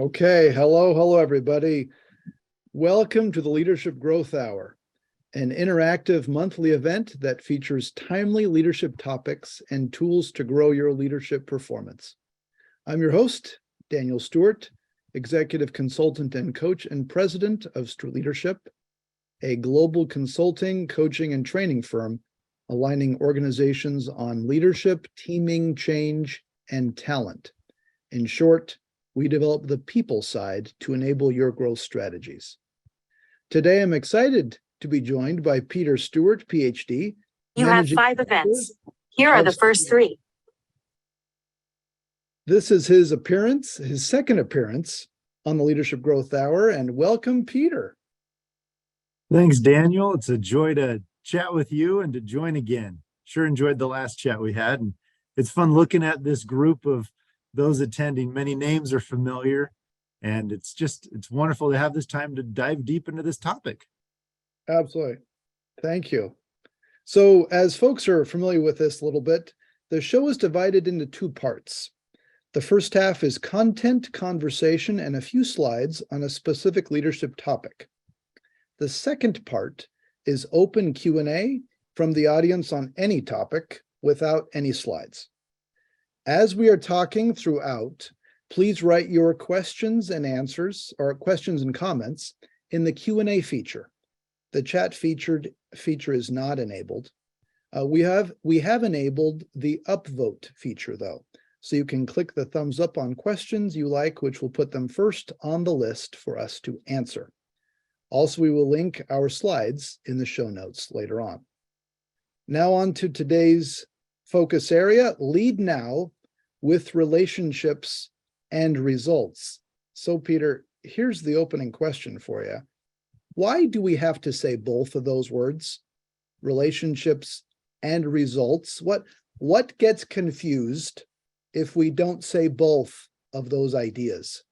Okay, hello, everybody. Welcome to the Leadership Growth Hour, an interactive monthly event that features timely leadership topics and tools to grow your leadership performance. I'm your host, Daniel Stewart, Executive Consultant and Coach and President of Stewart Leadership, a global consulting, coaching, and training firm aligning organizations on leadership, teaming, change, and talent. In short, we develop the people side to enable your growth strategies. Today, I'm excited to be joined by Peter Stewart, PhD. You have 5 events. Here are the first 3. This is his second appearance on the Leadership Growth Hour, and welcome, Peter. Thanks, Daniel. It's a joy to chat with you and to join again. Sure enjoyed the last chat we had, and it's fun looking at this group of those attending. Many names are familiar, and it's wonderful to have this time to dive deep into this topic. Absolutely. Thank you. So as folks are familiar with this a little bit, the show is divided into 2 parts. The first half is content, conversation, and a few slides on a specific leadership topic. The second part is open Q&A from the audience on any topic without any slides. As we are talking throughout, please write your questions and answers or questions and comments in the Q&A feature. The chat feature is not enabled. We have enabled the upvote feature though. So you can click the thumbs up on questions you like, which will put them first on the list for us to answer. Also, we will link our slides in the show notes later on. Now on to today's focus area, lead now with relationships and results. So Peter, here's the opening question for you. Why do we have to say both of those words, relationships and results? What gets confused if we don't say both of those ideas?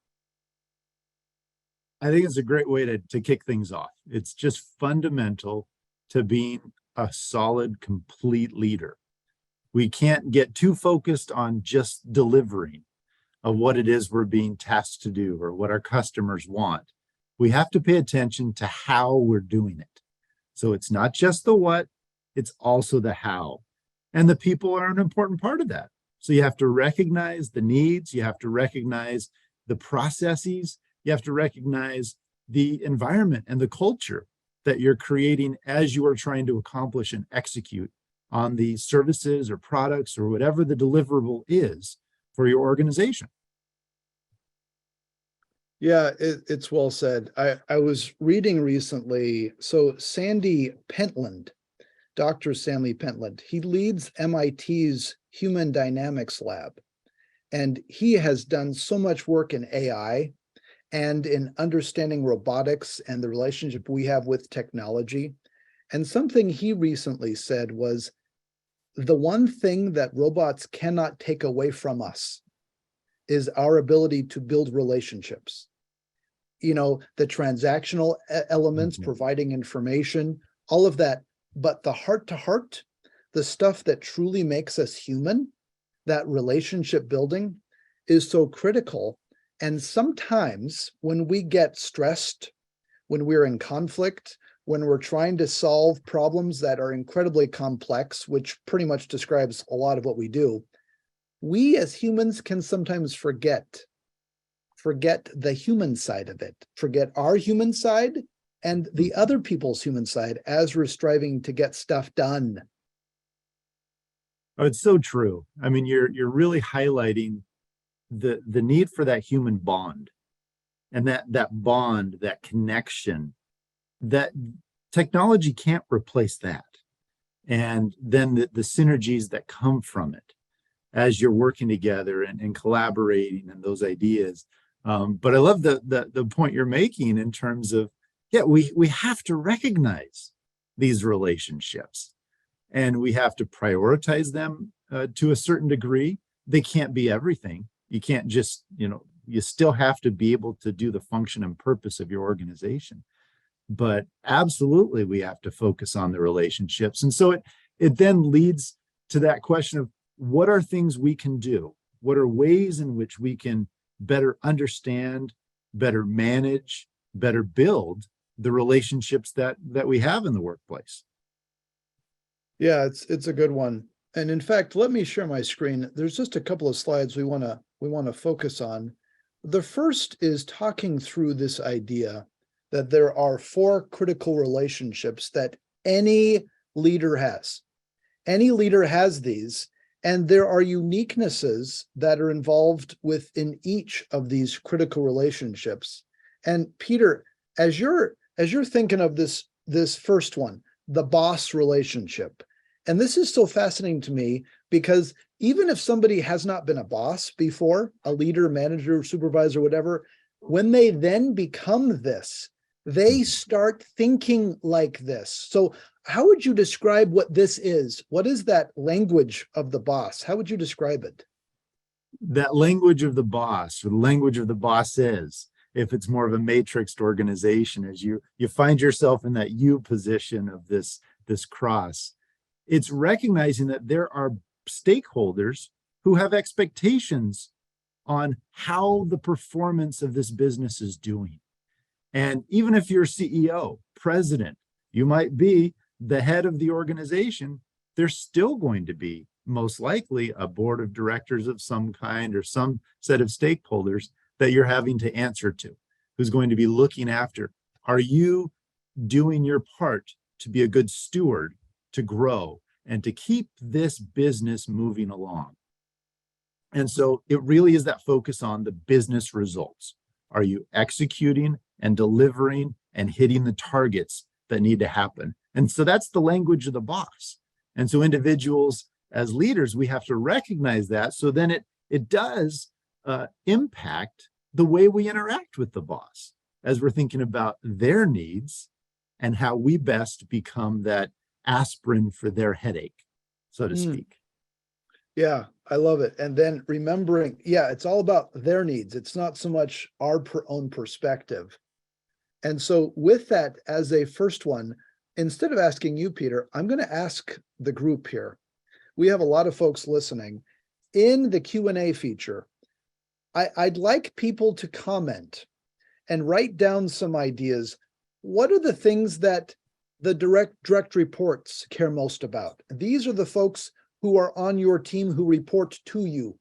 I think it's a great way to kick things off. It's just fundamental to being a solid, complete leader. We can't get too focused on just delivering of what it is we're being tasked to do or what our customers want. We have to pay attention to how we're doing it. So it's not just the what, it's also the how. And the people are an important part of that. So you have to recognize the needs, you have to recognize the processes, you have to recognize the environment and the culture that you're creating as you are trying to accomplish and execute on the services or products or whatever the deliverable is for your organization. Yeah, it's well said. I was reading recently, so Sandy Pentland, Dr. Sandy Pentland, he leads MIT's Human Dynamics Lab, and he has done so much work in AI and in understanding robotics and the relationship we have with technology. And something he recently said was, the one thing that robots cannot take away from us is our ability to build relationships. You know, the transactional elements, providing information, all of that. But the heart-to-heart, the stuff that truly makes us human, that relationship building is so critical. And sometimes when we get stressed, when we're in conflict, when we're trying to solve problems that are incredibly complex, which pretty much describes a lot of what we do, we as humans can sometimes forget the human side of it, forget our human side and the other people's human side as we're striving to get stuff done. Oh, it's so true. I mean, you're really highlighting the need for that human bond and that bond, that connection. That technology can't replace that. And then the synergies that come from it as you're working together and collaborating and those ideas. But I love the point you're making in terms of, yeah, we have to recognize these relationships and we have to prioritize them to a certain degree. They can't be everything. You can't just, you still have to be able to do the function and purpose of your organization. But absolutely, we have to focus on the relationships. And so it then leads to that question of what are things we can do? What are ways in which we can better understand better manage, better build the relationships that we have in the workplace. Yeah, it's a good one. And in fact, let me share my screen. There's just a couple of slides we want to focus on. The first is talking through this idea that there are 4 critical relationships that any leader has. Any leader has these, and there are uniquenesses that are involved within each of these critical relationships. And Peter, as you're thinking of this first one, the boss relationship, and this is so fascinating to me because even if somebody has not been a boss before, a leader, manager, supervisor, whatever, when they then become this, they start thinking like this. So how would you describe what this is? What is that language of the boss? How would you describe it? That language of the boss, or the language of the bosses, if it's more of a matrixed organization, as you find yourself in that you position of this cross, it's recognizing that there are stakeholders who have expectations on how the performance of this business is doing. And even if you're CEO, president, you might be the head of the organization, there's still going to be most likely a board of directors of some kind or some set of stakeholders that you're having to answer to, who's going to be looking after. Are you doing your part to be a good steward, to grow, and to keep this business moving along? And so it really is that focus on the business results. Are you executing and delivering and hitting the targets that need to happen? And so that's the language of the boss. And so individuals as leaders, we have to recognize that. So then it does impact the way we interact with the boss as we're thinking about their needs and how we best become that aspirin for their headache, so to speak. Yeah, I love it. And then remembering, it's all about their needs. It's not so much our own perspective. And so with that as a first one, instead of asking you, Peter, I'm going to ask the group here. We have a lot of folks listening. In the Q&A feature, I'd like people to comment and write down some ideas. What are the things that the direct reports care most about? These are the folks who are on your team who report to you.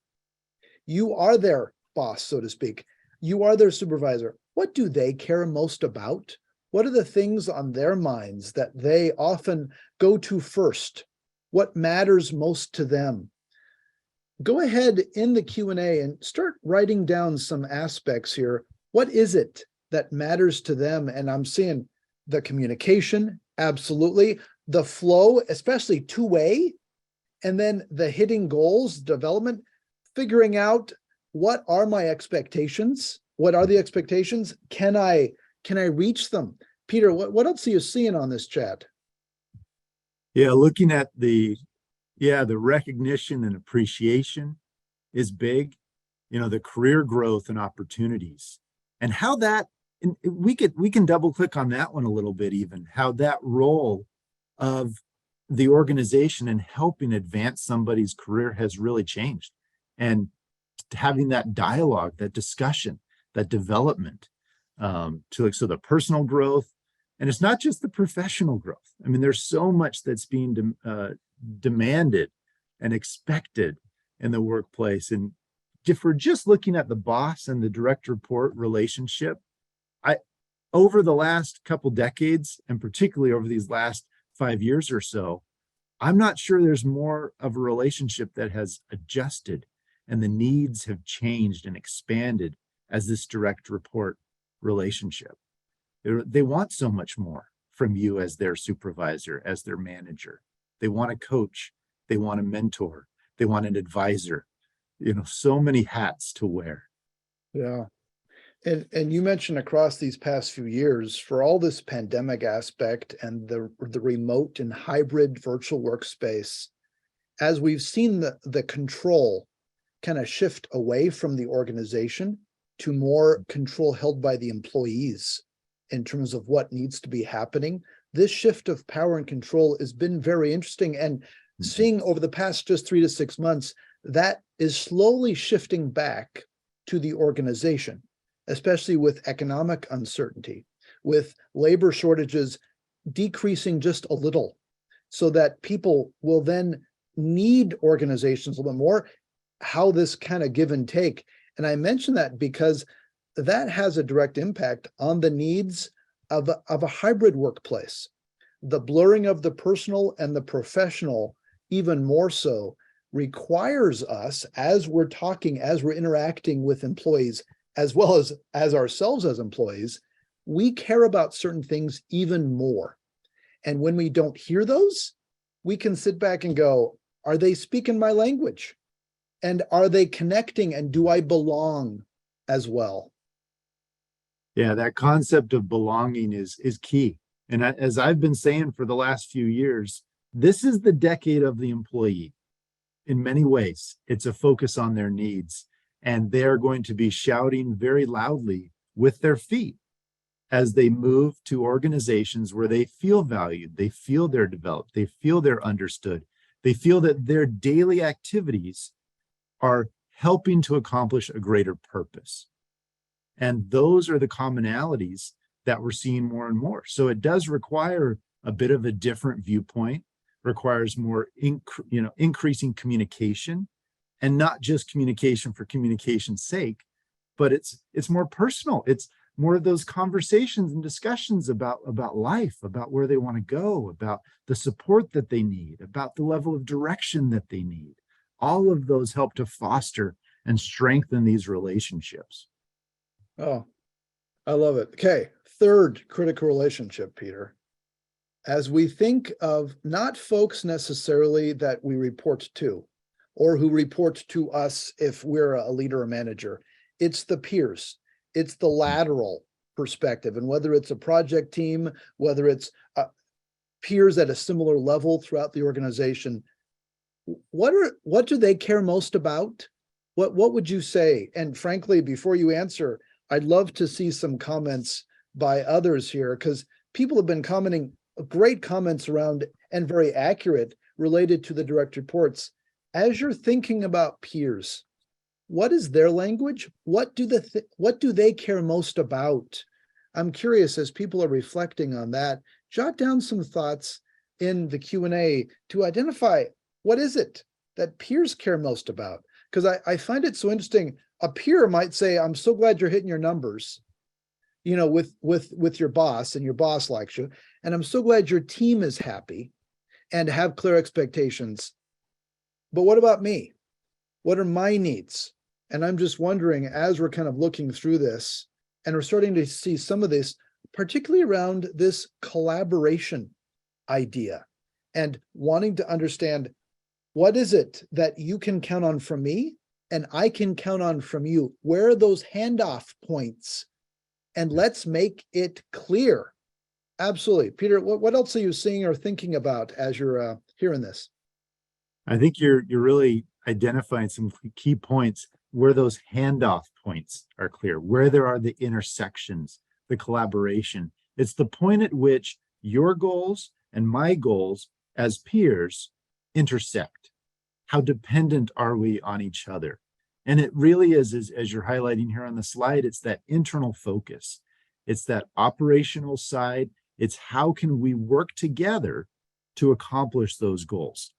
You are their boss, so to speak. You are their supervisor. What do they care most about? What are the things on their minds that they often go to first? What matters most to them? Go ahead in the Q&A and start writing down some aspects here. What is it that matters to them? And I'm seeing the communication, absolutely. The flow, especially two-way, and then the hitting goals, development, figuring out what are my expectations? What are the expectations? Can I reach them? Peter, what else are you seeing on this chat? Yeah, looking at the recognition and appreciation is big. The career growth and opportunities, and how that, and we can double click on that one a little bit, even how that role of the organization in helping advance somebody's career has really changed, and having that dialogue, that discussion, that development, so the personal growth. And it's not just the professional growth. I mean, there's so much that's being demanded and expected in the workplace. And if we're just looking at the boss and the direct report relationship, over the last couple decades, and particularly over these last 5 years or so, I'm not sure there's more of a relationship that has adjusted and the needs have changed and expanded as this direct report relationship. They want so much more from you as their supervisor, as their manager. They want a coach. They want a mentor. They want an advisor. So many hats to wear. Yeah. And you mentioned across these past few years, for all this pandemic aspect and the remote and hybrid virtual workspace, as we've seen the control kind of shift away from the organization to more control held by the employees in terms of what needs to be happening, this shift of power and control has been very interesting. And seeing over the past just 3 to 6 months, that is slowly shifting back to the organization. especially with economic uncertainty, with labor shortages decreasing just a little, so that people will then need organizations a little bit more, how this kind of give and take. And I mention that because that has a direct impact on the needs of a hybrid workplace. The blurring of the personal and the professional, even more so, requires us, as we're talking, as we're interacting with employees, as well as ourselves as employees, we care about certain things even more. And when we don't hear those, we can sit back and go, are they speaking my language? And are they connecting? And do I belong as well? Yeah, that concept of belonging is key. And as I've been saying for the last few years, this is the decade of the employee. In many ways, it's a focus on their needs, and they're going to be shouting very loudly with their feet as they move to organizations where they feel valued, they feel they're developed, they feel they're understood, they feel that their daily activities are helping to accomplish a greater purpose. And those are the commonalities that we're seeing more and more. So it does require a bit of a different viewpoint, requires more increasing communication, and not just communication for communication's sake, but it's more personal. It's more of those conversations and discussions about life, about where they want to go, about the support that they need, about the level of direction that they need. All of those help to foster and strengthen these relationships. Oh, I love it. Okay, third critical relationship, Peter. As we think of not folks necessarily that we report to, or who report to us if we're a leader or manager, it's the peers, it's the lateral perspective. And whether it's a project team, whether it's peers at a similar level throughout the organization, what do they care most about? What would you say? And frankly, before you answer, I'd love to see some comments by others here, because people have been commenting great comments around, and very accurate, related to the direct reports. As you're thinking about peers, what is their language? What do they care most about? I'm curious, as people are reflecting on that, jot down some thoughts in the Q&A to identify what is it that peers care most about. Because I find it so interesting. A peer might say, I'm so glad you're hitting your numbers, with your boss, and your boss likes you. And I'm so glad your team is happy and have clear expectations. But what about me? What are my needs? And I'm just wondering, as we're kind of looking through this, and we're starting to see some of this, particularly around this collaboration idea, and wanting to understand, what is it that you can count on from me and I can count on from you? Where are those handoff points? And let's make it clear. Absolutely. Peter, what else are you seeing or thinking about as you're hearing this? I think you're really identifying some key points where those handoff points are clear, where there are the intersections, the collaboration. It's the point at which your goals and my goals as peers intersect. How dependent are we on each other? And it really is, as you're highlighting here on the slide, it's that internal focus. It's that operational side. It's how can we work together to accomplish those goals?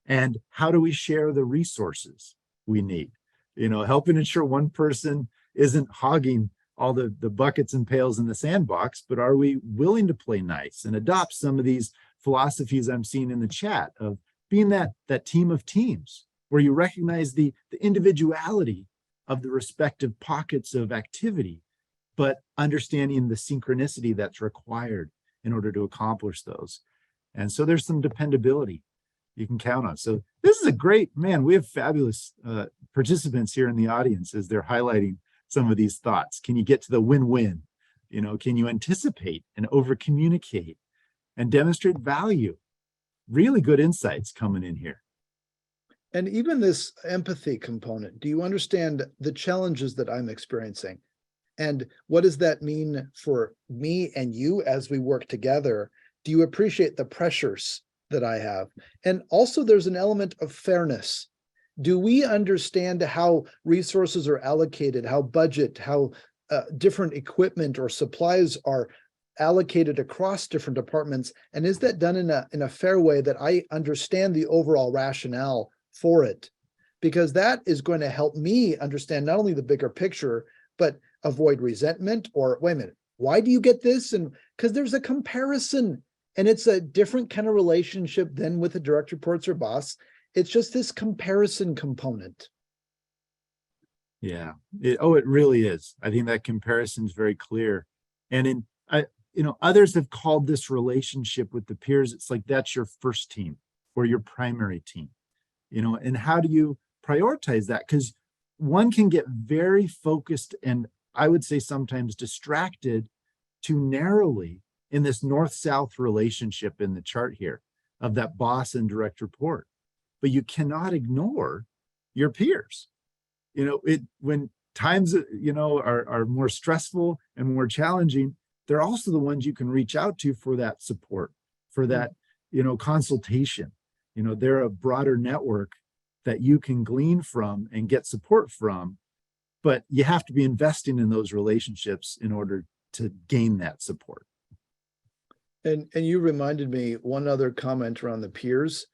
And how do we share the resources we need? Helping ensure one person isn't hogging all the buckets and pails in the sandbox, but are we willing to play nice and adopt some of these philosophies I'm seeing in the chat of being that team of teams, where you recognize the individuality of the respective pockets of activity, but understanding the synchronicity that's required in order to accomplish those. And so there's some dependability you can count on. So this is a great, man, we have fabulous participants here in the audience as they're highlighting some of these thoughts. Can you get to the win-win? Can you anticipate and over-communicate and demonstrate value? Really good insights coming in here. And even this empathy component, do you understand the challenges that I'm experiencing? And what does that mean for me and you as we work together? Do you appreciate the pressures that I have? And also there's an element of fairness. Do we understand how resources are allocated, how budget, how different equipment or supplies are allocated across different departments? And is that done in a fair way that I understand the overall rationale for it? Because that is going to help me understand not only the bigger picture, but avoid resentment or, wait a minute, why do you get this? And because there's a comparison, and it's a different kind of relationship than with a direct reports or boss. It's just this comparison component. Yeah. It really is. I think that comparison is very clear. And others have called this relationship with the peers, it's like that's your first team or your primary team, and how do you prioritize that? Because one can get very focused and I would say sometimes distracted too narrowly in this north-south relationship in the chart here of that boss and direct report. But you cannot ignore your peers. When times, are more stressful and more challenging, they're also the ones you can reach out to for that support, for that, consultation. They're a broader network that you can glean from and get support from, but you have to be investing in those relationships in order to gain that support. And you reminded me one other comment around the peers.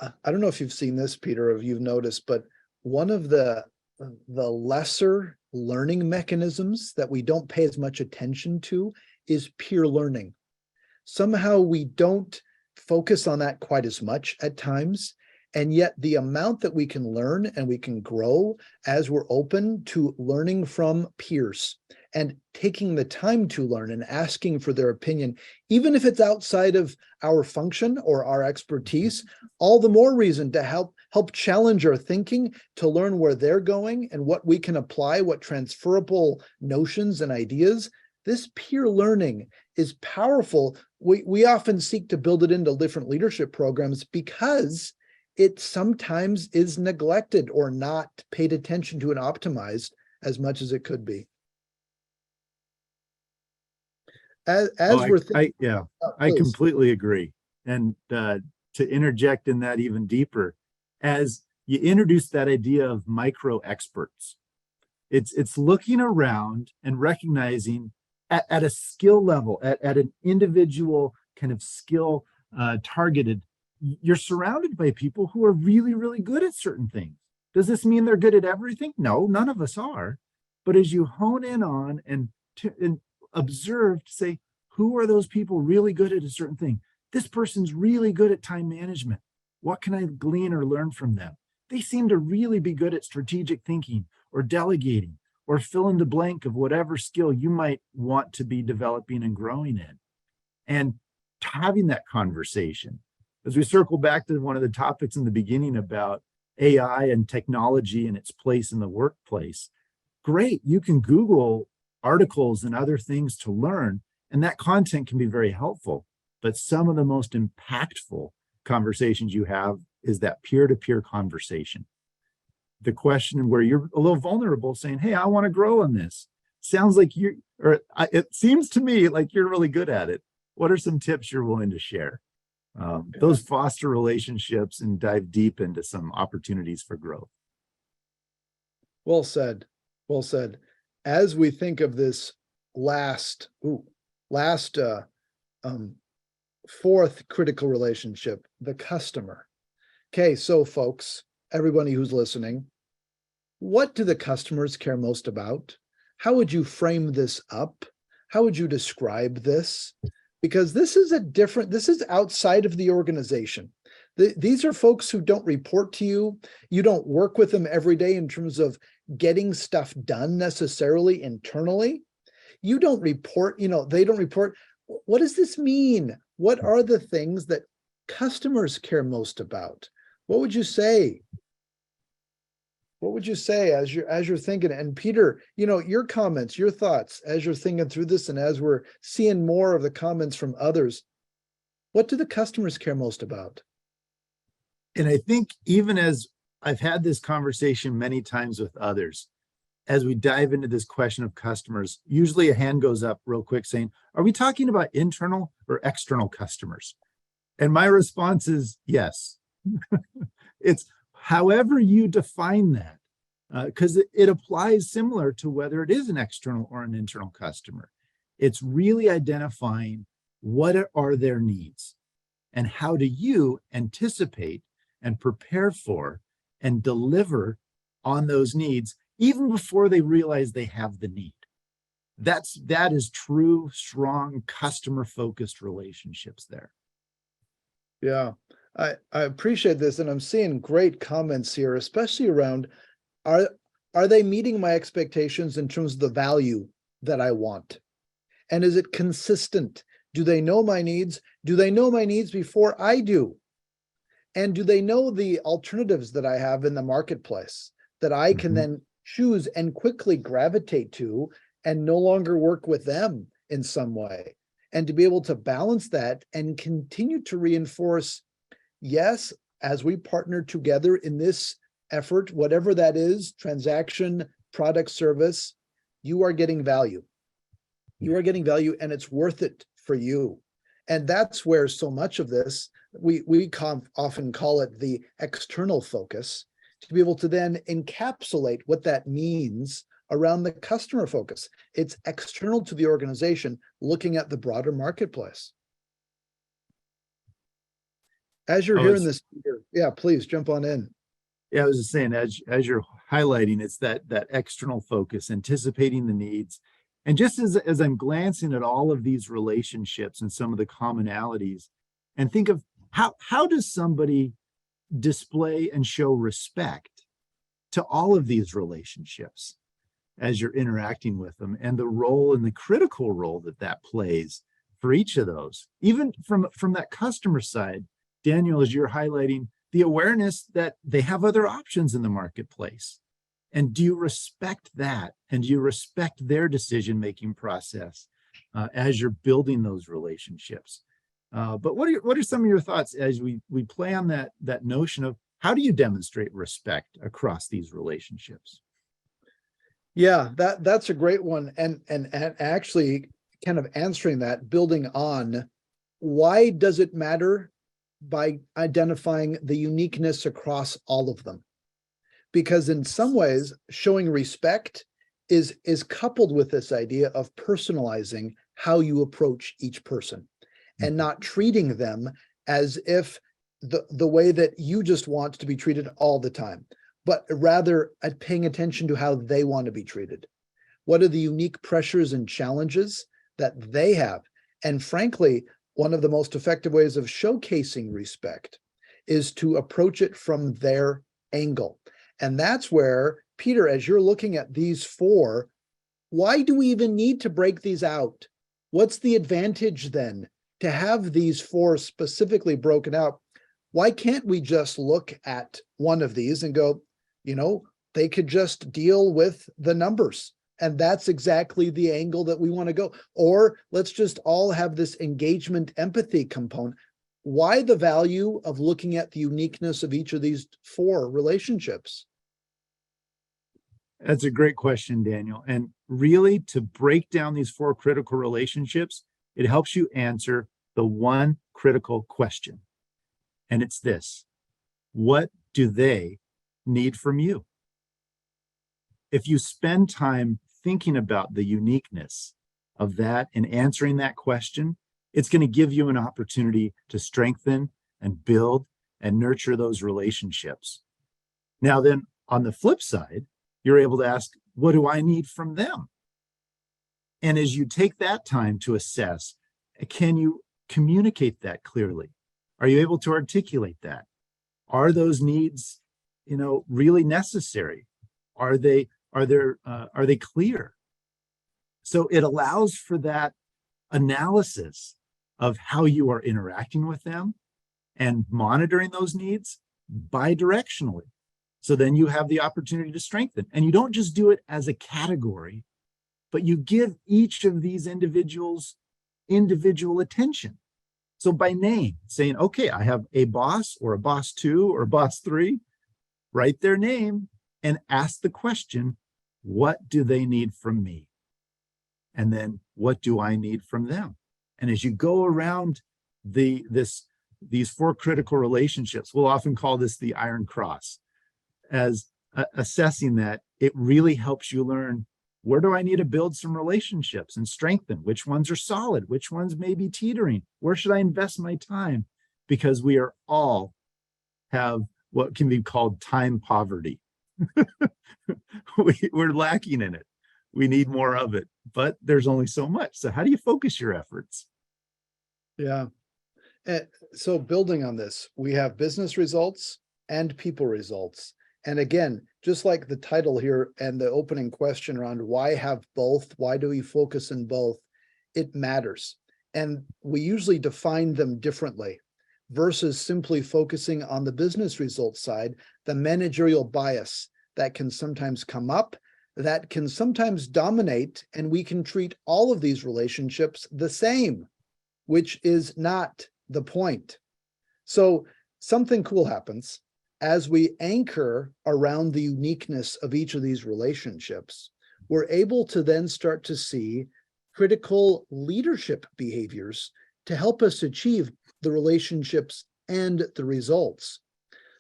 I don't know if you've seen this, Peter, or if you've noticed, but one of the lesser learning mechanisms that we don't pay as much attention to is peer learning. Somehow we don't focus on that quite as much at times. And yet the amount that we can learn and we can grow as we're open to learning from peers and taking the time to learn and asking for their opinion, even if it's outside of our function or our expertise, all the more reason to help challenge our thinking, to learn where they're going and what we can apply, what transferable notions and ideas. This peer learning is powerful. We often seek to build it into different leadership programs because it sometimes is neglected or not paid attention to and optimized as much as it could be. I completely agree. And to interject in that even deeper, as you introduce that idea of micro experts, it's looking around and recognizing at a skill level, at an individual kind of skill targeted, you're surrounded by people who are really, really good at certain things. Does this mean they're good at everything? No, none of us are. But as you hone in on and observe, to say, who are those people really good at a certain thing? This person's really good at time management. What can I glean or learn from them? They seem to really be good at strategic thinking or delegating or fill in the blank of whatever skill you might want to be developing and growing in. And having that conversation, as we circle back to one of the topics in the beginning about AI and technology and its place in the workplace, great, you can Google articles and other things to learn, and that content can be very helpful. But some of the most impactful conversations you have is that peer-to-peer conversation. The question where you're a little vulnerable saying, hey, I want to grow on this. Sounds like it seems to me like you're really good at it. What are some tips you're willing to share? Those foster relationships and dive deep into some opportunities for growth. Well said. Well said. As we think of this fourth critical relationship, the customer. Okay, so folks, everybody who's listening, what do the customers care most about? How would you frame this up? How would you describe this? Because this is outside of the organization. These are folks who don't report to you. You don't work with them every day in terms of getting stuff done necessarily internally. You don't report, they don't report. What does this mean? What are the things that customers care most about? What would you say? What would you say as you're thinking? And Peter, your comments, your thoughts as you're thinking through this, and as we're seeing more of the comments from others, what do the customers care most about? And I think even as I've had this conversation many times with others, as we dive into this question of customers, usually a hand goes up real quick saying, are we talking about internal or external customers? And my response is yes. It's however you define that. because it applies similar to whether it is an external or an internal customer. It's really identifying what are their needs and how do you anticipate and prepare for and deliver on those needs even before they realize they have the need. That is true, strong, customer-focused relationships there. Yeah, I appreciate this, and I'm seeing great comments here, especially around are they meeting my expectations in terms of the value that I want? And is it consistent? Do they know my needs? Do they know my needs before I do? And do they know the alternatives that I have in the marketplace that I can then choose and quickly gravitate to and no longer work with them in some way? And to be able to balance that and continue to reinforce, yes, as we partner together in this effort, whatever that is, transaction, product, service, you are getting value. You are getting value and it's worth it for you. And that's where so much of this, we often call it the external focus, to be able to then encapsulate what that means around the customer focus. It's external to the organization, looking at the broader marketplace. As you're hearing this, yeah, please jump on in. Yeah, I was just saying, as you're highlighting, it's that external focus, anticipating the needs. And just as I'm glancing at all of these relationships and some of the commonalities, and think of how does somebody display and show respect to all of these relationships as you're interacting with them, and the role and the critical role that plays for each of those, even from that customer side. Daniel, as you're highlighting the awareness that they have other options in the marketplace. And do you respect that? And do you respect their decision-making process as you're building those relationships? But what are some of your thoughts as we play on that notion of how do you demonstrate respect across these relationships? Yeah, that's a great one. And actually kind of answering that, building on, why does it matter by identifying the uniqueness across all of them? Because in some ways, showing respect is coupled with this idea of personalizing how you approach each person and not treating them as if the way that you just want to be treated all the time, but rather at paying attention to how they want to be treated. What are the unique pressures and challenges that they have? And frankly, one of the most effective ways of showcasing respect is to approach it from their angle. And that's where, Peter, as you're looking at these four, why do we even need to break these out? What's the advantage then to have these four specifically broken out? Why can't we just look at one of these and go, they could just deal with the numbers? And that's exactly the angle that we want to go. Or let's just all have this engagement empathy component. Why the value of looking at the uniqueness of each of these four relationships? That's a great question, Daniel. And really, to break down these four critical relationships, it helps you answer the one critical question. And it's this: what do they need from you? If you spend time thinking about the uniqueness of that and answering that question, it's going to give you an opportunity to strengthen and build and nurture those relationships. Now then, on the flip side, you're able to ask, what do I need from them? And as you take that time to assess, can you communicate that clearly? Are you able to articulate that? Are those needs, really necessary? Are they clear? So it allows for that analysis of how you are interacting with them and monitoring those needs bidirectionally. So then you have the opportunity to strengthen. And you don't just do it as a category, but you give each of these individuals individual attention. So by name, saying, okay, I have a boss or a boss 2 or boss 3, write their name and ask the question, what do they need from me? And then what do I need from them? And as you go around these four critical relationships, we'll often call this the Iron Cross, as assessing that, it really helps you learn, where do I need to build some relationships and strengthen? Which ones are solid? Which ones may be teetering? Where should I invest my time? Because we are all have what can be called time poverty. We're lacking in it. We need more of it, but there's only so much. So how do you focus your efforts? Yeah. So building on this, we have business results and people results. And again, just like the title here and the opening question around why have both, why do we focus in both? It matters. And we usually define them differently versus simply focusing on the business results side, the managerial bias that can sometimes come up, that can sometimes dominate, and we can treat all of these relationships the same, which is not the point. So something cool happens as we anchor around the uniqueness of each of these relationships. We're able to then start to see critical leadership behaviors to help us achieve the relationships and the results.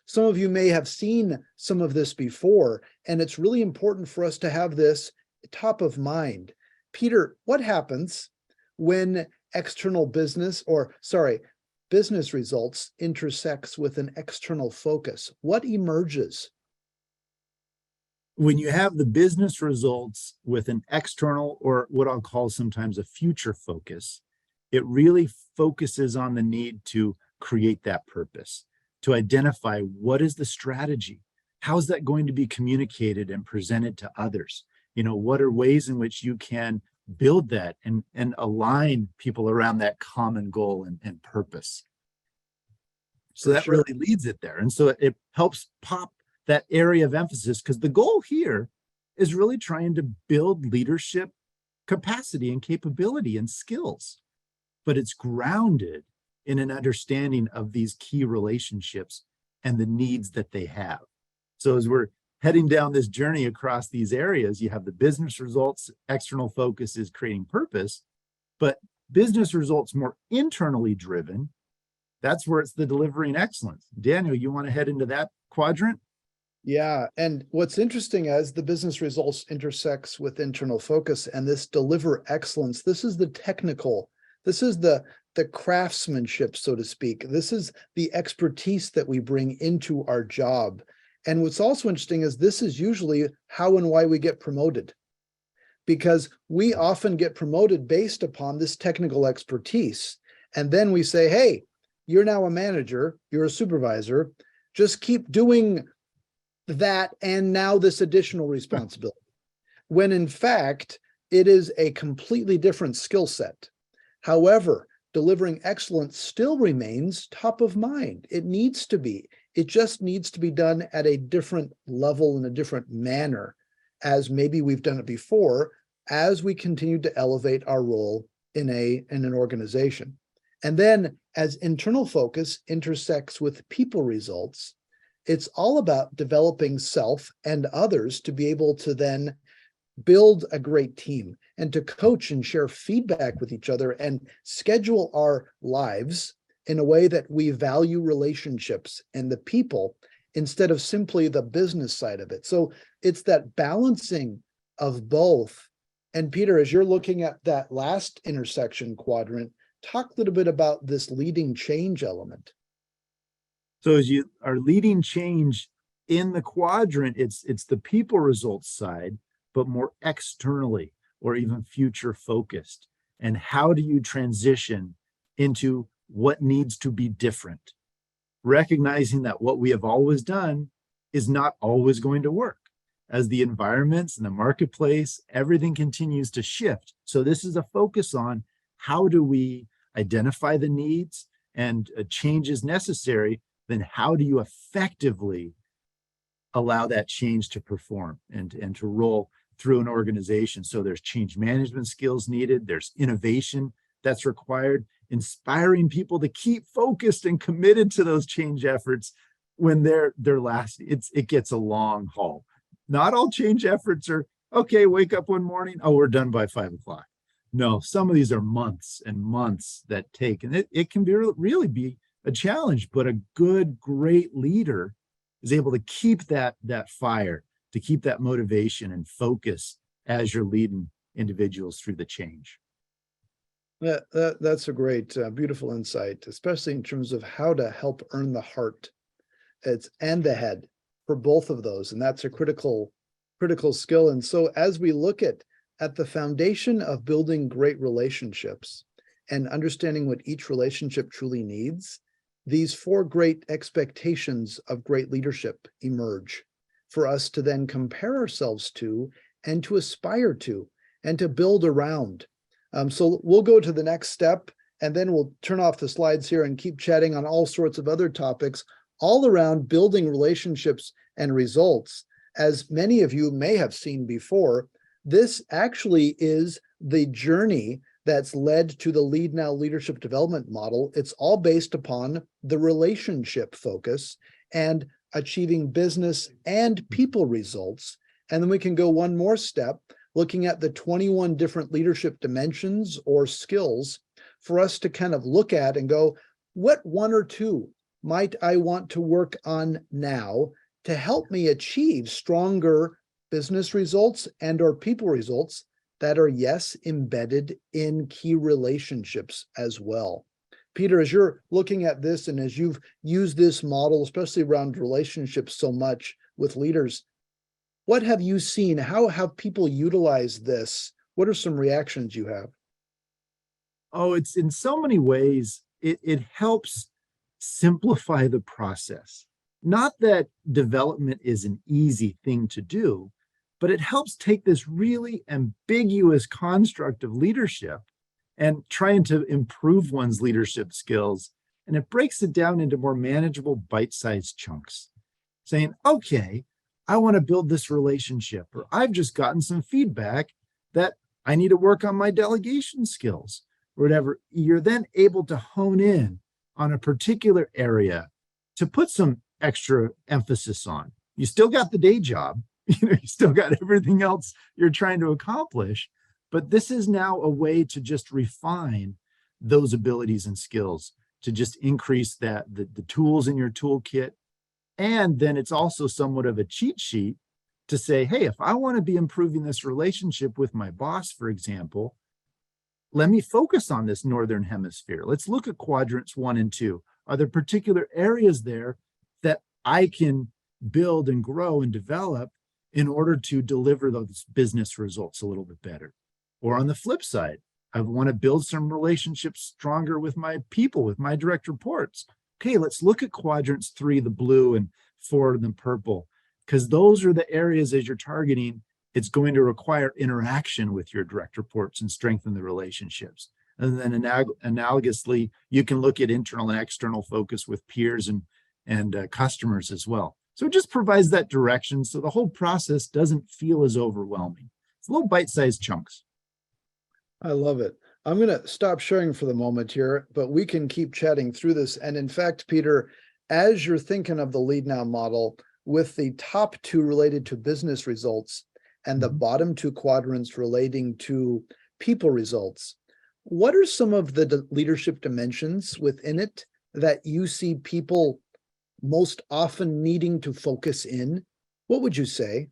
Some of you may have seen some of this before, and it's really important for us to have this top of mind. Peter, what happens when business results intersects with an external focus? What emerges? When you have the business results with an external, or what I'll call sometimes a future focus, it really focuses on the need to create that purpose, to identify what is the strategy, how's that going to be communicated and presented to others? What are ways in which you can build that and align people around that common goal and purpose? So that really leads it there. And so it helps pop that area of emphasis, because the goal here is really trying to build leadership capacity and capability and skills, but it's grounded in an understanding of these key relationships and the needs that they have. So as we're heading down this journey across these areas, you have the business results, external focus is creating purpose, but business results more internally driven, that's where it's the delivering excellence. Daniel, you want to head into that quadrant? Yeah, and what's interesting as the business results intersects with internal focus and this deliver excellence, this is the technical, this is the craftsmanship, so to speak. This is the expertise that we bring into our job. And what's also interesting is this is usually how and why we get promoted, because we often get promoted based upon this technical expertise. And then we say, hey, you're now a manager, you're a supervisor, just keep doing that, and now this additional responsibility. When in fact, it is a completely different skill set. However, delivering excellence still remains top of mind. It needs to be. It just needs to be done at a different level in a different manner, as maybe we've done it before, as we continue to elevate our role in an organization. And then as internal focus intersects with people results, it's all about developing self and others to be able to then build a great team and to coach and share feedback with each other and schedule our lives in a way that we value relationships and the people instead of simply the business side of it. So it's that balancing of both. And Peter, as you're looking at that last intersection quadrant, talk a little bit about this leading change element. So as you are leading change in the quadrant, it's the people results side, but more externally or even future focused. And how do you transition into what needs to be different? Recognizing that what we have always done is not always going to work. As the environments and the marketplace, everything continues to shift. So this is a focus on how do we identify the needs and changes necessary, then how do you effectively allow that change to perform and to roll through an organization? So there's change management skills needed, there's innovation that's required, inspiring people to keep focused and committed to those change efforts when they're it gets a long haul. Not all change efforts are, okay, wake up one morning, oh, we're done by 5 o'clock. No, some of these are months and months that take, and it can be really be a challenge, but a good, great leader is able to keep that fire, to keep that motivation and focus as you're leading individuals through the change. That's a great, beautiful insight, especially in terms of how to help earn the heart and the head for both of those. And that's a critical skill. And so as we look at the foundation of building great relationships and understanding what each relationship truly needs, these four great expectations of great leadership emerge for us to then compare ourselves to and to aspire to and to build around. So we'll go to the next step, and then we'll turn off the slides here and keep chatting on all sorts of other topics all around building relationships and results. As many of you may have seen before, this actually is the journey that's led to the Lead Now leadership development model. It's all based upon the relationship focus and achieving business and people results. And then we can go one more step, looking at the 21 different leadership dimensions or skills for us to kind of look at and go, what one or two might I want to work on now to help me achieve stronger business results and or people results that are, yes, embedded in key relationships as well. Peter, as you're looking at this and as you've used this model, especially around relationships so much with leaders, what have you seen? How have people utilized this? What are some reactions you have? Oh, it's in so many ways, it helps simplify the process. Not that development is an easy thing to do, but it helps take this really ambiguous construct of leadership and trying to improve one's leadership skills. And it breaks it down into more manageable bite-sized chunks, saying, okay, I want to build this relationship, or I've just gotten some feedback that I need to work on my delegation skills, or whatever. You're then able to hone in on a particular area to put some extra emphasis on. You still got the day job, you still got everything else you're trying to accomplish, but this is now a way to just refine those abilities and skills, to just increase the tools in your toolkit. And then it's also somewhat of a cheat sheet to say, hey, if I want to be improving this relationship with my boss, for example, let me focus on this Northern Hemisphere. Let's look at quadrants 1 and 2. Are there particular areas there that I can build and grow and develop in order to deliver those business results a little bit better? Or on the flip side, I want to build some relationships stronger with my people, with my direct reports. Okay, let's look at quadrants 3, the blue, and 4, the purple, because those are the areas as you're targeting, it's going to require interaction with your direct reports and strengthen the relationships. And then analogously, you can look at internal and external focus with peers and customers as well. So it just provides that direction so the whole process doesn't feel as overwhelming. It's little bite-sized chunks. I love it. I'm going to stop sharing for the moment here, but we can keep chatting through this. And in fact, Peter, as you're thinking of the Lead Now model with the top 2 related to business results and the bottom 2 quadrants relating to people results, what are some of the leadership dimensions within it that you see people most often needing to focus in? What would you say?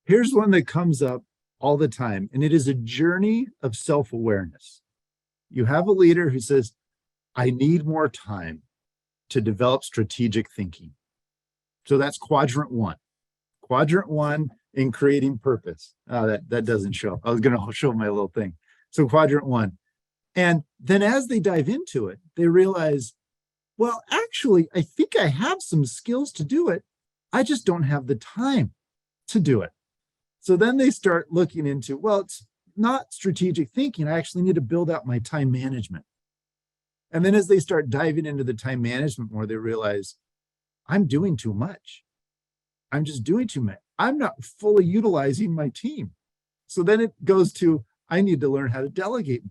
Here's one that comes up all the time, and it is a journey of self-awareness. You have a leader who says, I need more time to develop strategic thinking. So that's quadrant 1. Quadrant 1 in creating purpose. That doesn't show. I was going to show my little thing. So quadrant 1. And then as they dive into it, they realize, well, actually, I think I have some skills to do it. I just don't have the time to do it. So then they start looking into, well, it's not strategic thinking. I actually need to build out my time management. And then as they start diving into the time management more, they realize, I'm doing too much. I'm just doing too much. I'm not fully utilizing my team. So then it goes to, I need to learn how to delegate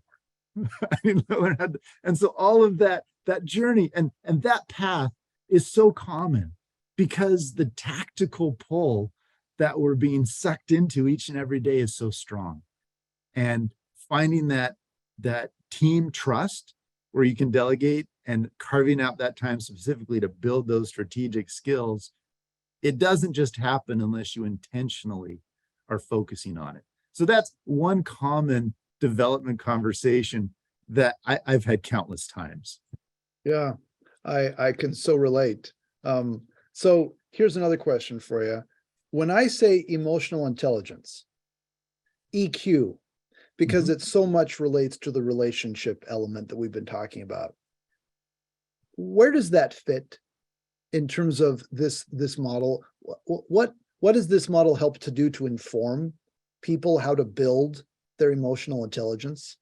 more. I need to learn how to, and so all of that journey and that path is so common because the tactical pull that we're being sucked into each and every day is so strong. And finding that team trust where you can delegate and carving out that time specifically to build those strategic skills, it doesn't just happen unless you intentionally are focusing on it. So that's one common development conversation that I've had countless times. Yeah, I can so relate. So here's another question for you. When I say emotional intelligence, EQ, because it so much relates to the relationship element that we've been talking about, where does that fit in terms of this model? What does this model help to do to inform people how to build their emotional intelligence?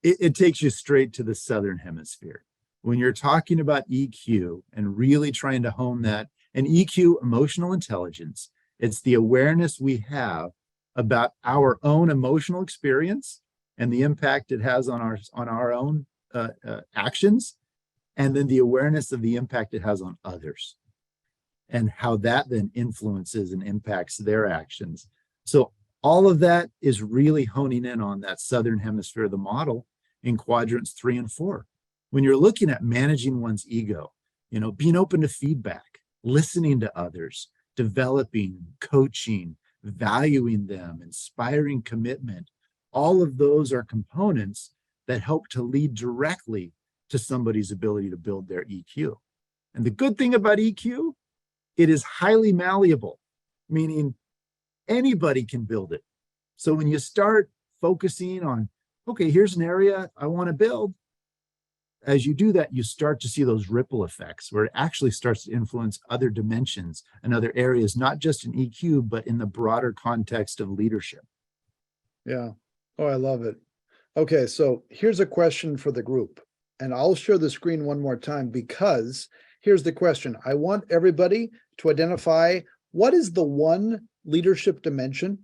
It takes you straight to the Southern Hemisphere. When you're talking about EQ and really trying to hone that, and EQ, emotional intelligence, it's the awareness we have about our own emotional experience and the impact it has on our own actions, and then the awareness of the impact it has on others and how that then influences and impacts their actions. So all of that is really honing in on that Southern Hemisphere of the model in quadrants 3 and 4. When you're looking at managing one's ego, being open to feedback, listening to others, developing, coaching, valuing them, inspiring commitment, all of those are components that help to lead directly to somebody's ability to build their EQ. And the good thing about EQ, it is highly malleable, meaning anybody can build it. So when you start focusing on, okay, here's an area I want to build, as you do that, you start to see those ripple effects where it actually starts to influence other dimensions and other areas, not just in EQ, but in the broader context of leadership. Yeah. Oh, I love it. Okay, so here's a question for the group, and I'll share the screen one more time because here's the question. I want everybody to identify what is the one leadership dimension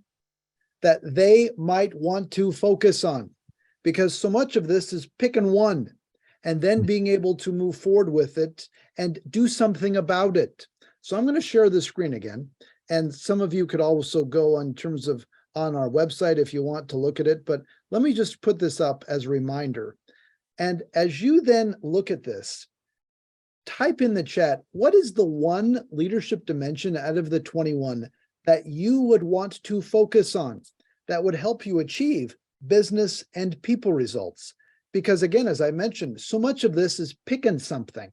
that they might want to focus on, because so much of this is picking one and then being able to move forward with it and do something about it. So I'm going to share the screen again, and some of you could also go on terms of on our website if you want to look at it, but let me just put this up as a reminder. And as you then look at this, type in the chat, what is the one leadership dimension out of the 21 that you would want to focus on that would help you achieve business and people results? Because again, as I mentioned, so much of this is picking something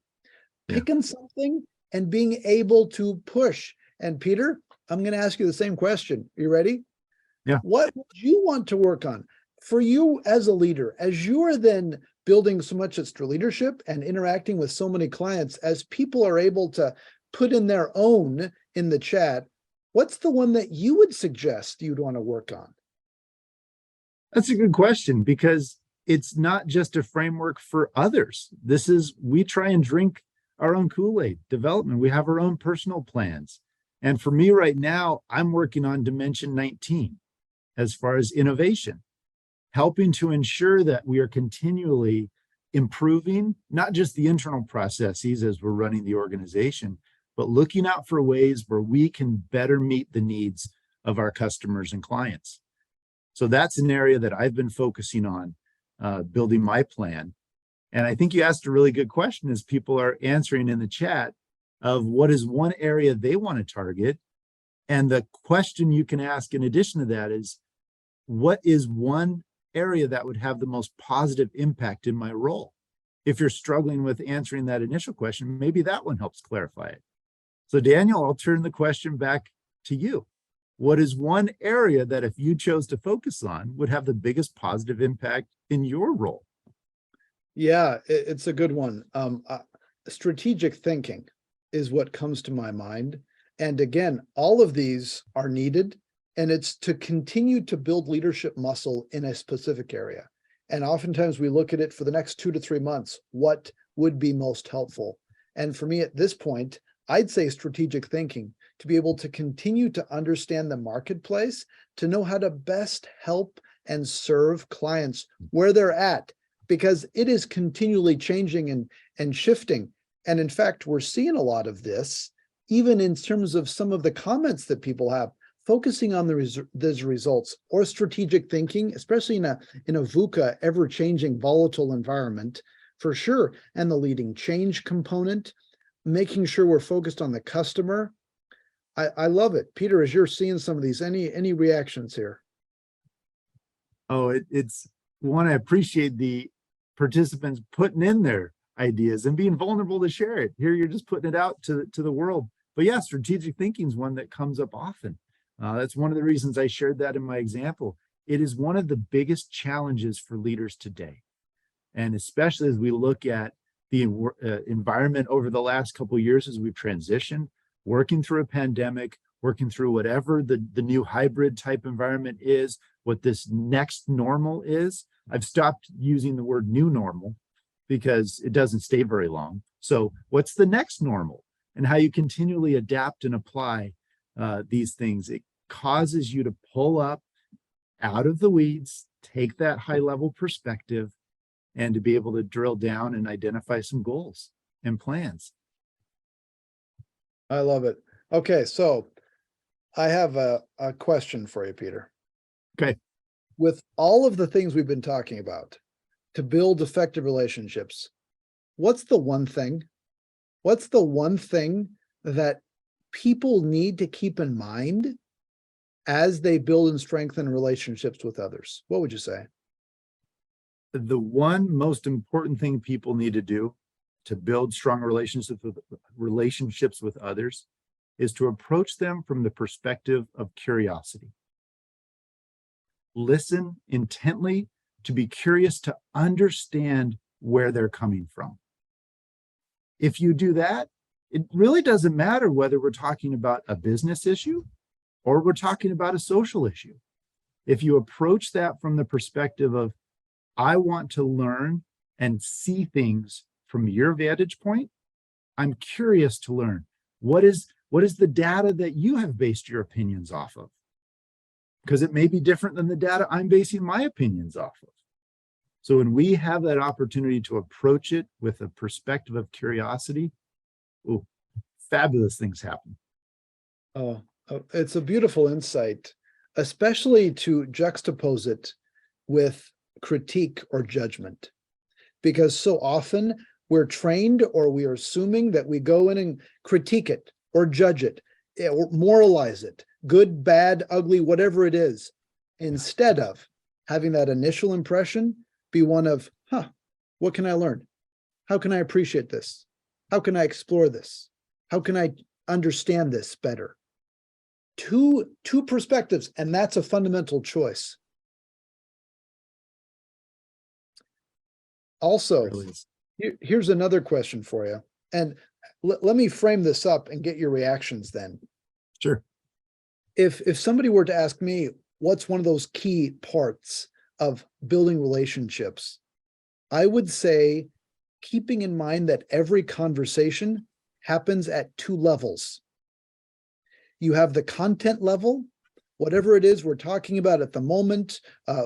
and being able to push. And Peter, I'm going to ask you the same question. Are you ready? Yeah. What would you want to work on for you as a leader, as you are then building so much extra leadership and interacting with so many clients, as people are able to put in their own in the chat, what's the one that you would suggest you'd want to work on? That's a good question, because it's not just a framework for others. We try and drink our own Kool-Aid development. We have our own personal plans. And for me right now, I'm working on dimension 19 as far as innovation, helping to ensure that we are continually improving, not just the internal processes as we're running the organization, but looking out for ways where we can better meet the needs of our customers and clients. So that's an area that I've been focusing on, building my plan. And I think you asked a really good question as people are answering in the chat of what is one area they want to target. And the question you can ask in addition to that is, what is one area that would have the most positive impact in my role? If you're struggling with answering that initial question, maybe that one helps clarify it. So Daniel, I'll turn the question back to you. What is one area that if you chose to focus on would have the biggest positive impact in your role? Yeah, it's a good one. Strategic thinking is what comes to my mind. And again, all of these are needed, and it's to continue to build leadership muscle in a specific area. And oftentimes we look at it for the next 2 to 3 months, what would be most helpful? And for me at this point, I'd say strategic thinking, to be able to continue to understand the marketplace, to know how to best help and serve clients where they're at, because it is continually changing and shifting. And in fact, we're seeing a lot of this, even in terms of some of the comments that people have, focusing on those results or strategic thinking, especially in a VUCA, ever-changing, volatile environment. for sure. And the leading change component, making sure we're focused on the customer. I love it. Peter, as you're seeing some of these, any reactions here? Oh, it's one, I appreciate the participants putting in their ideas and being vulnerable to share it. Here, you're just putting it out to the world. But yeah, strategic thinking is one that comes up often. That's one of the reasons I shared that in my example. It is one of the biggest challenges for leaders today. And especially as we look at the environment over the last couple of years as we've transitioned, working through a pandemic, working through whatever the new hybrid type environment is, what this next normal is. I've stopped using the word new normal because it doesn't stay very long. So what's the next normal, and how you continually adapt and apply these things? It causes you to pull up out of the weeds, take that high level perspective, and to be able to drill down and identify some goals and plans. I love it. Okay, so I have a question for you, Peter. Okay. With all of the things we've been talking about to build effective relationships, what's the one thing? What's the one thing that people need to keep in mind as they build and strengthen relationships with others? What would you say? The one most important thing people need to do to build strong relationships with others is to approach them from the perspective of curiosity. Listen intently, to be curious, to understand where they're coming from. If you do that, it really doesn't matter whether we're talking about a business issue or we're talking about a social issue. If you approach that from the perspective of, I want to learn and see things from your vantage point, I'm curious to learn. What is the data that you have based your opinions off of? Because it may be different than the data I'm basing my opinions off of. So when we have that opportunity to approach it with a perspective of curiosity, oh, fabulous things happen. Oh, it's a beautiful insight, especially to juxtapose it with critique or judgment. Because so often we're trained, or we are assuming that we go in and critique it or judge it or moralize it, good, bad, ugly, whatever it is, instead of having that initial impression be one of, what can I learn? How can I appreciate this? How can I explore this? How can I understand this better? Two perspectives, and that's a fundamental choice. Also, Really, here's another question for you. And let me frame this up and get your reactions then. sure. If somebody were to ask me, what's one of those key parts of building relationships, I would say keeping in mind that every conversation happens at two levels. You have the content level, whatever it is we're talking about at the moment,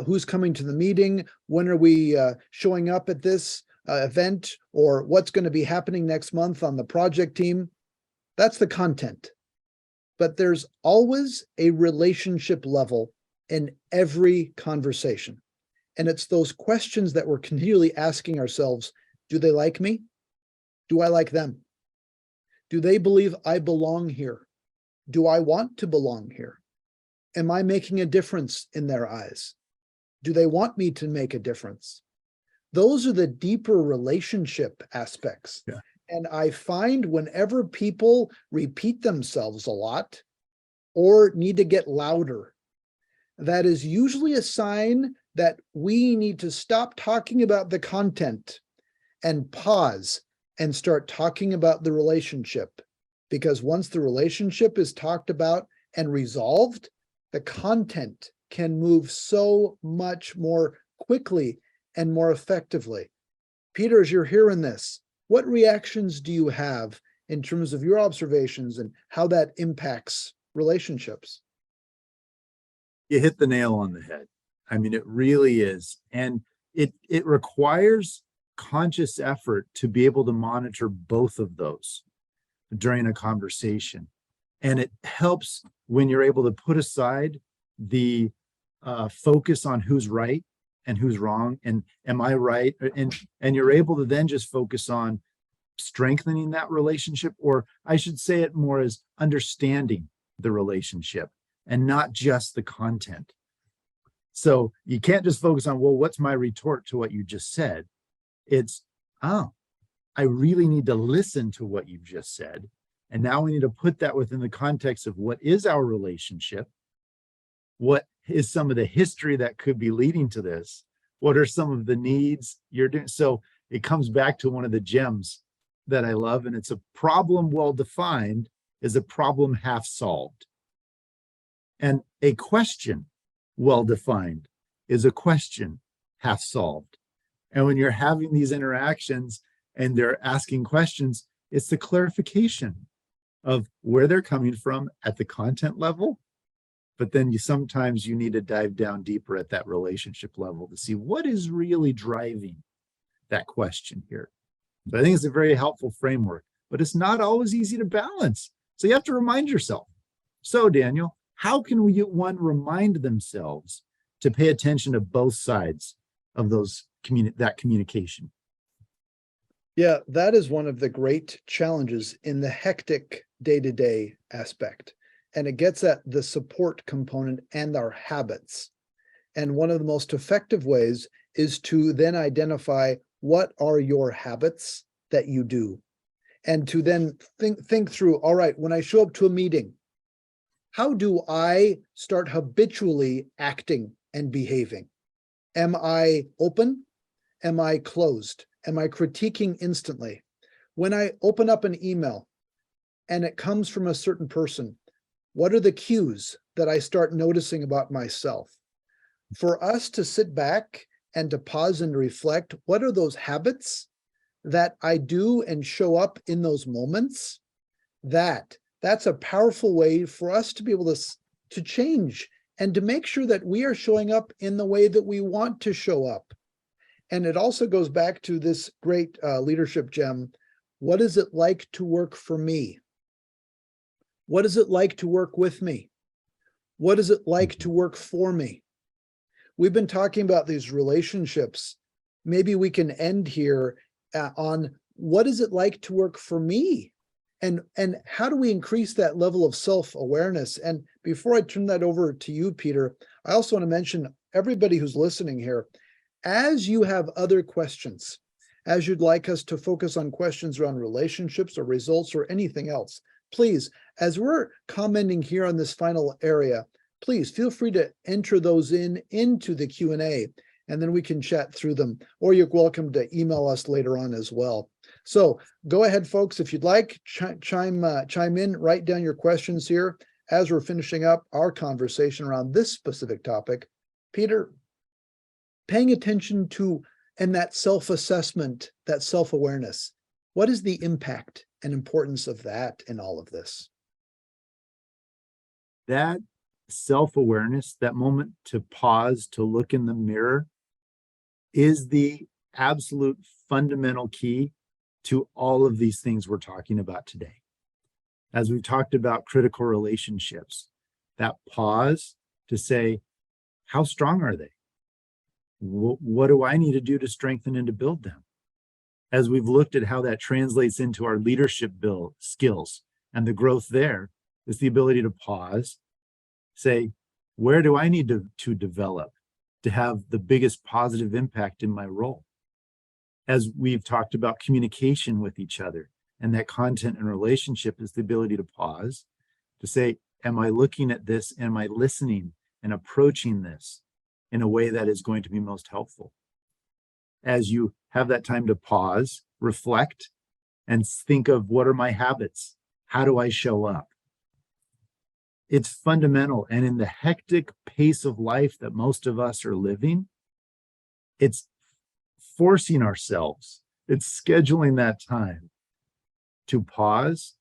who's coming to the meeting, when are we showing up at this event, or what's going to be happening next month on the project team. That's the content. But there's always a relationship level in every conversation. And it's those questions that we're continually asking ourselves. Do they like me? Do I like them? Do they believe I belong here? Do I want to belong here? Am I making a difference in their eyes? Do they want me to make a difference? Those are the deeper relationship aspects. Yeah. And I find whenever people repeat themselves a lot or need to get louder, that is usually a sign that we need to stop talking about the content and pause and start talking about the relationship. Because once the relationship is talked about and resolved, the content can move so much more quickly and more effectively. Peter, as you're hearing this, what reactions do you have in terms of your observations and how that impacts relationships? You hit the nail on the head. I mean, it really is. And it requires conscious effort to be able to monitor both of those during a conversation. And it helps when you're able to put aside the focus on who's right and who's wrong, and am I right? And you're able to then just focus on strengthening that relationship, or I should say it more as understanding the relationship and not just the content. So you can't just focus on, well, what's my retort to what you just said? It's, oh, I really need to listen to what you've just said. And now we need to put that within the context of what is our relationship? What is some of the history that could be leading to this? What are some of the needs you're doing? So it comes back to one of the gems that I love, and it's a problem well defined is a problem half solved. And a question well defined is a question half solved. And when you're having these interactions and they're asking questions, it's the clarification of where they're coming from at the content level. But then sometimes you need to dive down deeper at that relationship level to see what is really driving that question here. So I think it's a very helpful framework, but it's not always easy to balance. So you have to remind yourself. So Daniel, how can one remind themselves to pay attention to both sides of that communication? Yeah, that is one of the great challenges in the hectic day-to-day aspect. And it gets at the support component and our habits. And one of the most effective ways is to then identify what are your habits that you do, and to then think through, all right, when I show up to a meeting, how do I start habitually acting and behaving? Am I open? Am I closed? Am I critiquing instantly? When I open up an email and it comes from a certain person, what are the cues that I start noticing about myself? For us to sit back and to pause and reflect, what are those habits that I do and show up in those moments? That's a powerful way for us to be able to change and to make sure that we are showing up in the way that we want to show up. And it also goes back to this great leadership gem. What is it like to work for me? What is it like to work with me? What is it like to work for me? We've been talking about these relationships. Maybe we can end here on what is it like to work for me? And how do we increase that level of self-awareness? And before I turn that over to you, Peter, I also want to mention everybody who's listening here, as you have other questions, as you'd like us to focus on questions around relationships or results or anything else, please, as we're commenting here on this final area, please feel free to enter those into the Q&A, and then we can chat through them, or you're welcome to email us later on as well. So go ahead, folks, if you'd like, chime in, write down your questions here as we're finishing up our conversation around this specific topic. Peter, paying attention to and that self-assessment, that self-awareness, what is the impact and importance of that in all of this? That self-awareness, that moment to pause, to look in the mirror, is the absolute fundamental key to all of these things we're talking about today. As we've talked about critical relationships, that pause to say, how strong are they? What do I need to do to strengthen and to build them? As we've looked at how that translates into our leadership skills and the growth there, is the ability to pause, say, where do I need to develop to have the biggest positive impact in my role? As we've talked about communication with each other, and that content and relationship is the ability to pause, to say, am I looking at this? Am I listening and approaching this in a way that is going to be most helpful? As you have that time to pause, reflect, and think of what are my habits? How do I show up? It's fundamental. And in the hectic pace of life that most of us are living, it's forcing ourselves, it's scheduling that time to pause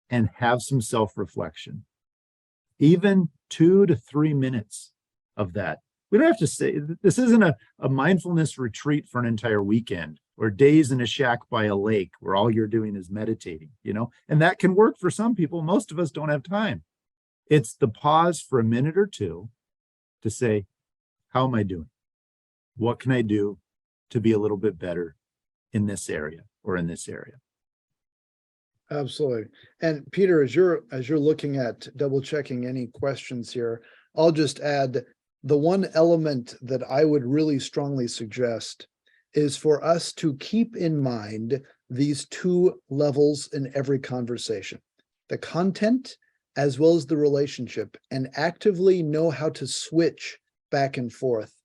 and have some self-reflection. Even 2 to 3 minutes of that. We don't have to say, this isn't a mindfulness retreat for an entire weekend or days in a shack by a lake where all you're doing is meditating, and that can work for some people. Most of us don't have time. It's the pause for a minute or two to say, how am I doing? What can I do to be a little bit better in this area or in this area? Absolutely. And Peter, as you're looking at double checking any questions here, I'll just add the one element that I would really strongly suggest is for us to keep in mind these two levels in every conversation, the content as well as the relationship, and actively know how to switch back and forth,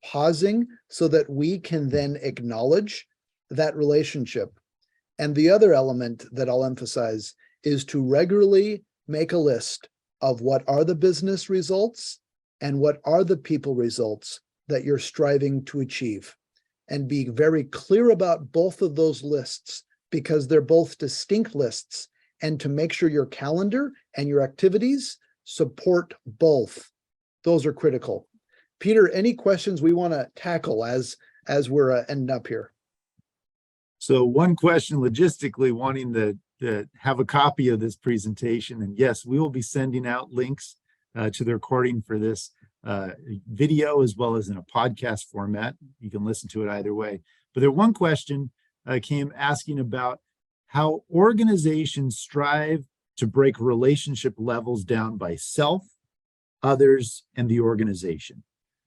pausing so that we can then acknowledge that relationship. And the other element that I'll emphasize is to regularly make a list of what are the business results and what are the people results that you're striving to achieve. And be very clear about both of those lists because they're both distinct lists, and to make sure your calendar and your activities support both. Those are critical. Peter, any questions we want to tackle as we're ending up here? So one question logistically, wanting to have a copy of this presentation, and yes, we will be sending out links to the recording for this video as well as in a podcast format. You can listen to it either way. But there one question came asking about how organizations strive to break relationship levels down by self, others, and the organization.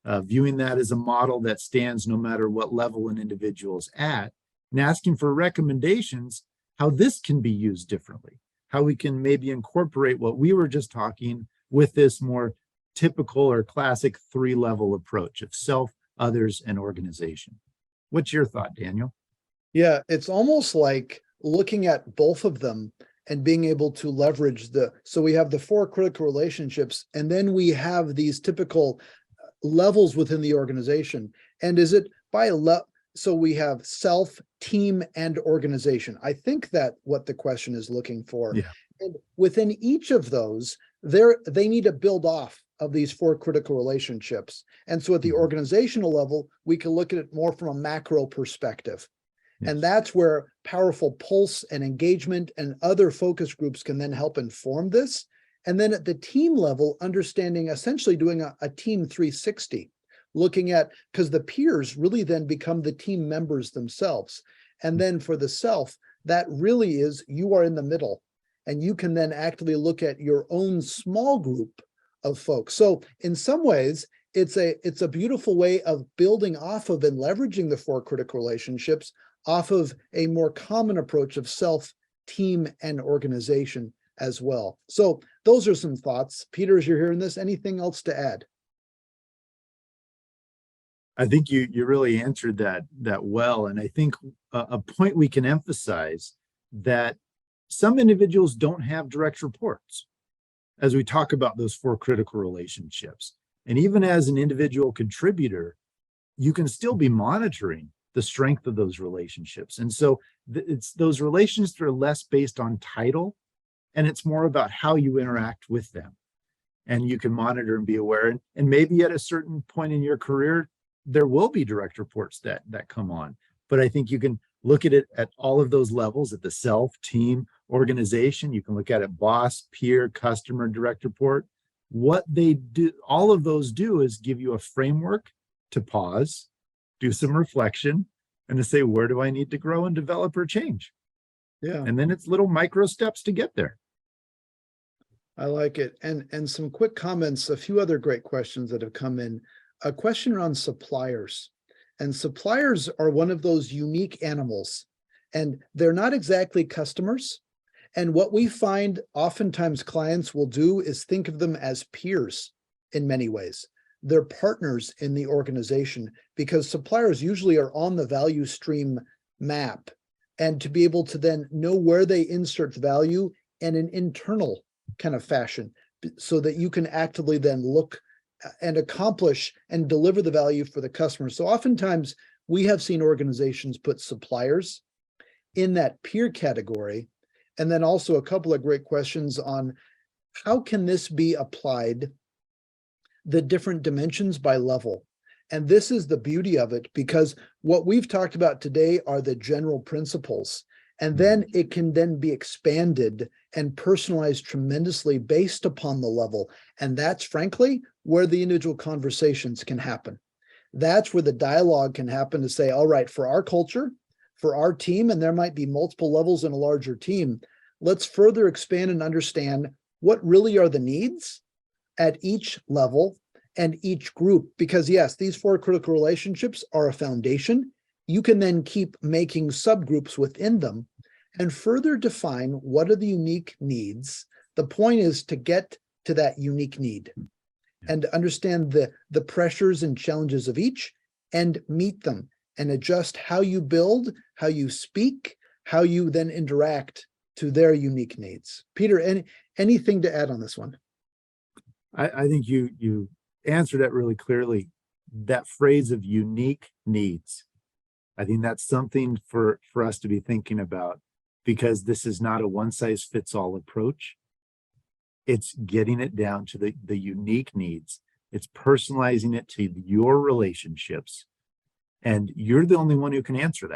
Viewing that as a model that stands no matter what level an individual is at, and asking for recommendations how this can be used differently, how we can maybe incorporate what we were just talking with this more typical or classic three-level approach of self, others, and organization. What's your thought, Daniel? Yeah, it's almost like looking at both of them and being able to leverage so we have the four critical relationships, and then we have these typical levels within the organization. And is it by so we have self, team, and organization. I think that what the question is looking for. Yeah. And within each of those, they need to build off of these four critical relationships. And so at the organizational level, we can look at it more from a macro perspective. Yes. And that's where powerful pulse and engagement and other focus groups can then help inform this. And then at the team level, understanding, essentially doing a team 360, looking at, because the peers really then become the team members themselves. And then for the self, that really is, you are in the middle, and you can then actively look at your own small group of folks. So in some ways, it's a beautiful way of building off of and leveraging the four critical relationships off of a more common approach of self, team, and organization as well. So those are some thoughts. Peter, as you're hearing this, anything else to add? I think you really answered that well. And I think a point we can emphasize that some individuals don't have direct reports as we talk about those four critical relationships. And even as an individual contributor, you can still be monitoring the strength of those relationships. And so it's those relationships that are less based on title, and it's more about how you interact with them. And you can monitor and be aware. And maybe at a certain point in your career, there will be direct reports that come on. But I think you can look at it at all of those levels, at the self, team, organization. You can look at it boss, peer, customer, direct report. What they do, all of those do is give you a framework to pause, do some reflection, and to say, where do I need to grow and develop or change? Yeah. And then it's little micro steps to get there. I like it. And some quick comments, a few other great questions that have come in. A question around suppliers. And suppliers are one of those unique animals, and they're not exactly customers. And what we find oftentimes clients will do is think of them as peers in many ways. They're partners in the organization, because suppliers usually are on the value stream map, and to be able to then know where they insert value in an internal kind of fashion, so that you can actively then look and accomplish and deliver the value for the customer. So oftentimes we have seen organizations put suppliers in that peer category. And then also a couple of great questions on how can this be applied, the different dimensions by level. And this is the beauty of it, because what we've talked about today are the general principles. And then it can then be expanded and personalized tremendously based upon the level. And that's frankly where the individual conversations can happen. That's where the dialogue can happen to say, all right, for our culture, for our team, and there might be multiple levels in a larger team, let's further expand and understand what really are the needs at each level and each group. Because yes, these 4 critical relationships are a foundation. You can then keep making subgroups within them and further define what are the unique needs. The point is to get to that unique need and understand the pressures and challenges of each and meet them and adjust how you build, how you speak, how you then interact to their unique needs. Peter, anything to add on this one? I think you answered that really clearly. That phrase of unique needs, I think that's something for us to be thinking about, because this is not a one-size-fits-all approach. It's getting it down to the unique needs. It's personalizing it to your relationships. And you're the only one who can answer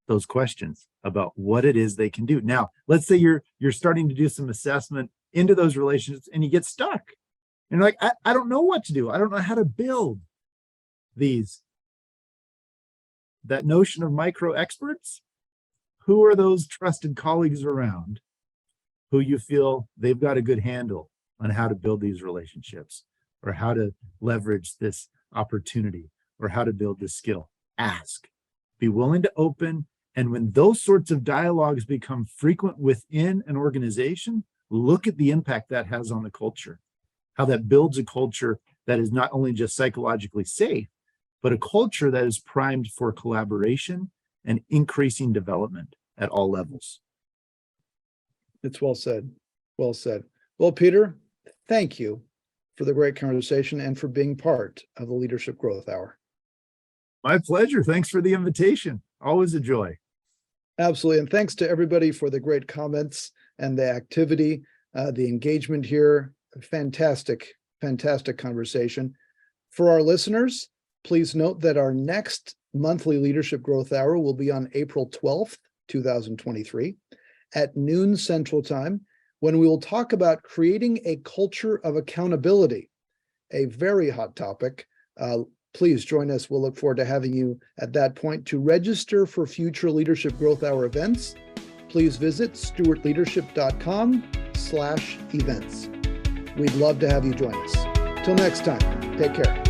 those questions about what it is they can do. Now, let's say you're starting to do some assessment into those relationships and you get stuck. And you're like, I don't know what to do. I don't know how to build these. That notion of micro experts, who are those trusted colleagues around who you feel they've got a good handle on how to build these relationships, or how to leverage this opportunity, or how to build this skill? Ask, be willing to open. And when those sorts of dialogues become frequent within an organization, look at the impact that has on the culture, how that builds a culture that is not only just psychologically safe, but a culture that is primed for collaboration and increasing development at all levels. It's well said. Well said. Well, Peter, thank you for the great conversation and for being part of the Leadership Growth Hour. My pleasure. Thanks for the invitation. Always a joy. Absolutely. And thanks to everybody for the great comments and the activity, the engagement here. Fantastic, fantastic conversation. For our listeners, please note that our next monthly Leadership Growth Hour will be on April 12th, 2023 at noon Central Time, when we will talk about creating a culture of accountability, a very hot topic. Please join us. We'll look forward to having you at that point. To register for future Leadership Growth Hour events, please visit stewartleadership.com/events. We'd love to have you join us. Till next time, take care.